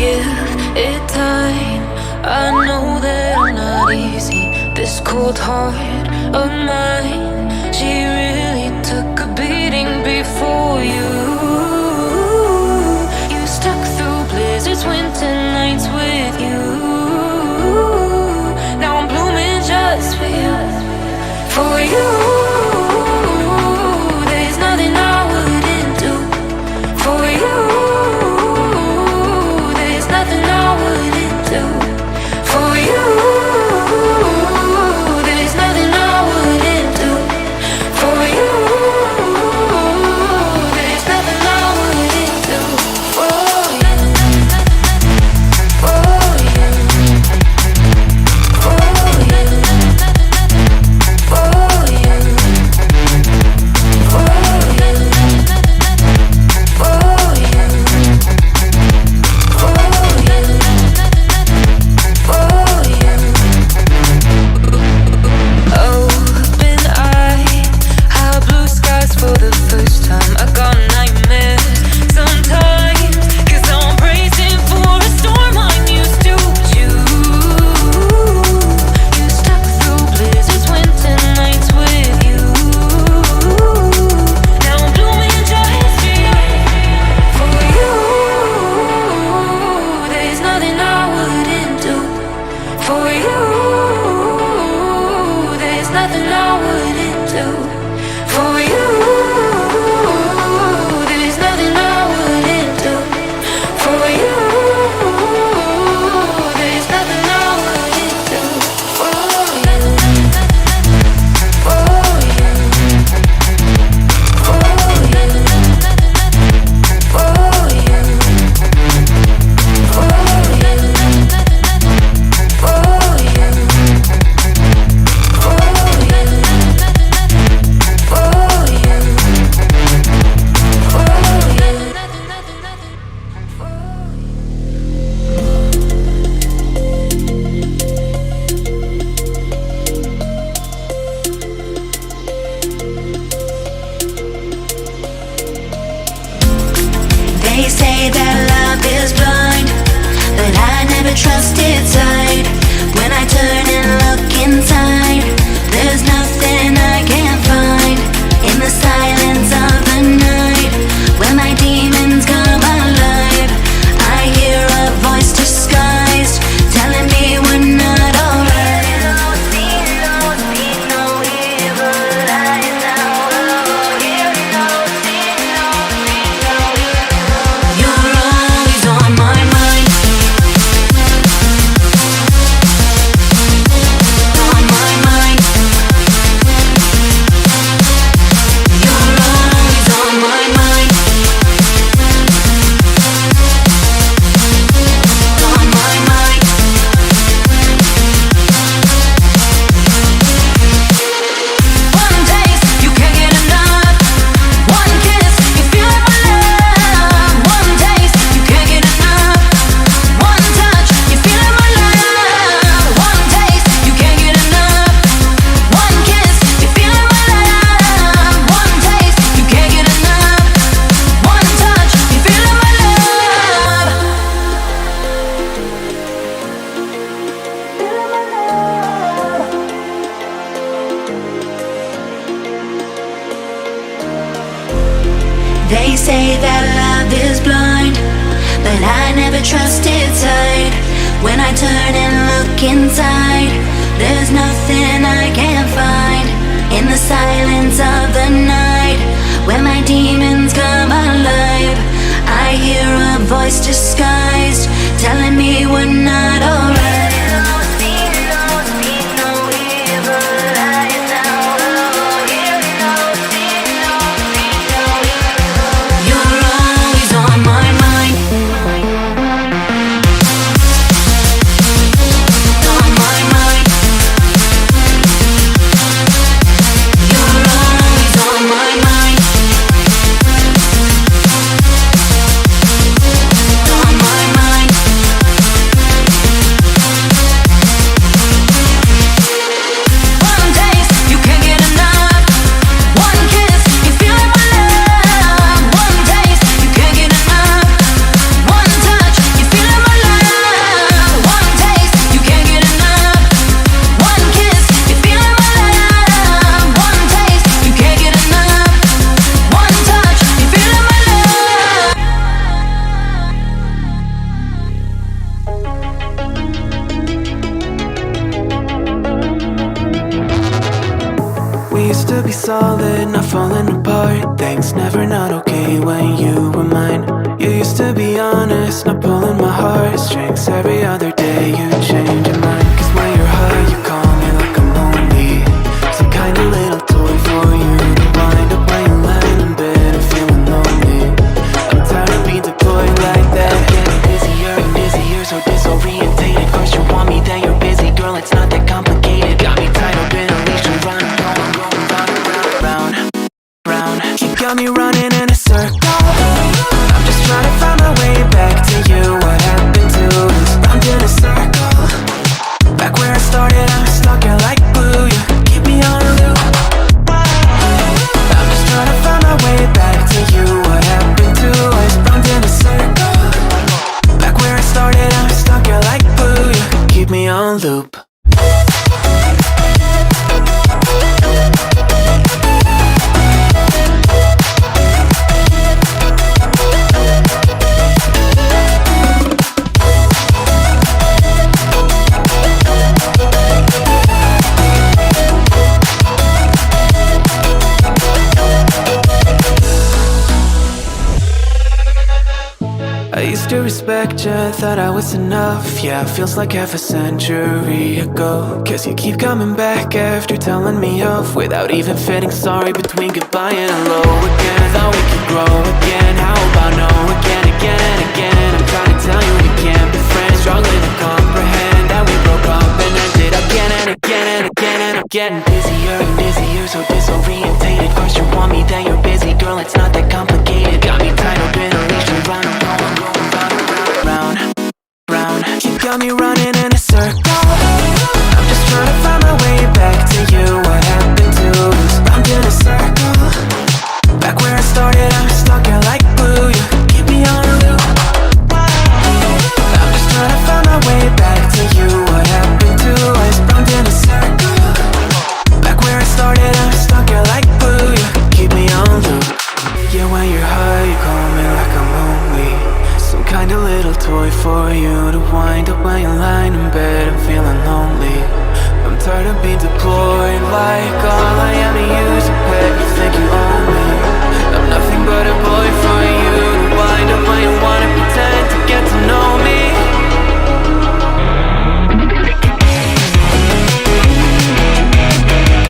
give it time. I know that I'm not easy. This cold heart of mine, she really took a beating before you. You stuck through blizzards, winter nights with you. Now I'm blooming just for you, for you. There's nothing I wouldn't do for you. There's nothing I wouldn't do for you. There's nothing I wouldn't do for you. There's nothing I wouldn't do for you. For you. For you. For you. For you. For you. Open eye, high blue skies for the first time. I got nightmares sometimes, 'cause I'm bracing for a storm I'm used to. You stuck through blizzards, winter nights with you. Now I'm blooming just for you. There's nothing I wouldn't do for you. There's nothing I wouldn't do for you. There's nothing I wouldn't do for you. There's nothing I wouldn't do for you. For you. For you. For you. For you. For you. They say that love is blind, but I never trusted sight. When I turn and look inside, there's nothing I can't find. In the silence of the night, when my demons come alive, I hear a voice disguised, telling me we're not alright. You're always on my mind. On my mind. You're always on my mind. On my mind. One taste, you can't get enough. One kiss, you feel it my love. One taste, you can't get enough. One touch, you feel it my love. One taste, you can't get enough. One kiss, you feel it my love. One taste, you can't get enough. One touch, you feel it my love. They say that love is blind, but I never trusted sight. When I turn and look inside, there's nothing I can't find. In the silence of the night, when my demons come alive, I hear a voice disguised, telling me we're not alright. You're always on my mind. On my mind. You're always on my mind. On my mind. solid, not falling apart. Things never not okay when you were mine. You used to be honest, not pulling my heartstrings. Every other day you change your mind. Cause when you're high you call me like I'm lonely. Some kind of little toy for you to wind up when you land in bed and feeling lonely. I'm tired of being deployed like that. I'm getting busier and busier, so disorientated. First you want me, then you're busy. Girl, it's not that complicated. Got me tied up in a leash and running, round, round. You got me running in a circle. I'm just trying to find my way back to you. What happened to us? Round in a circle. Back where I started, I'm stuck here like glue. You keep me on a loop. I'm just trying to find my way back to you. What happened to us? Round in a circle. Back where I started, I'm stuck here like glue. You keep me on loop. I used to respect you, thought I was enough. Yeah, it feels like half a century ago. Guess you keep coming back after telling me off, without even fitting sorry between goodbye and hello again. Thought we could grow again, how about no again, again and again. I'm trying to tell you we can't be friends, struggling to comprehend that we broke up and ended again and again and again. And I'm getting busier and busier, so disorientated. First you want me, then you're busy. Girl, it's not that complicated. Got me tied up in a leash and round. You got me running in a circle. I'm just trying to find my way back to you. What happened to us? Round in a circle. Back where I started, I'm stuck here like glue. You keep me on a loop. I'm just trying to find my way back to you. What happened to us? Round in a circle. Back where I started, I'm stuck here like glue. You keep me on loop. Yeah, when you're high, you call me like I'm lonely. Some kind of little toy for you to wind up when you're lying in bed and feeling lonely. I'm tired of being deployed like all I am to use a pet. You think you own me? I'm nothing but a boy for you to wind up when you wanna pretend to get to know